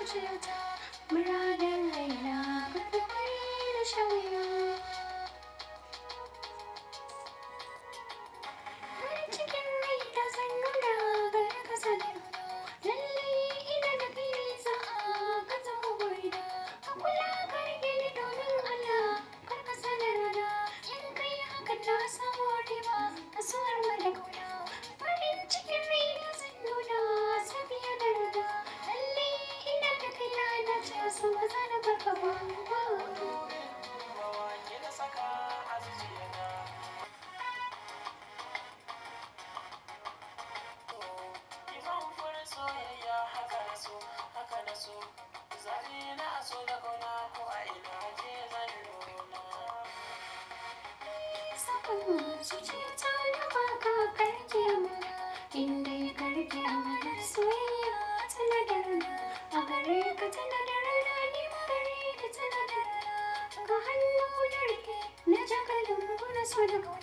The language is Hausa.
zuciyata muradin raina karfafe da shauya farin cikin rai da zan nuna gare ka sanar lallai ina da kai nisa ka zama gurina ka kula ka rike ni domin Allah kar ka sanar da in kai haka ta samu riba kasuwar mu da kauna farin cikin rai da zan nuna safiya da rana lallai ina da kai na dace su ba za na barka ba soyayya haka na so zaɓi na so da ƙauna ko a ina ke zan nuna sakon zuciyata na baka karki amana inda ya karki amana soyayya tana da rana a gare ka tana da rana ni ma gare ka tana da rana ka hannu na rike na jakalin na so da ƙauna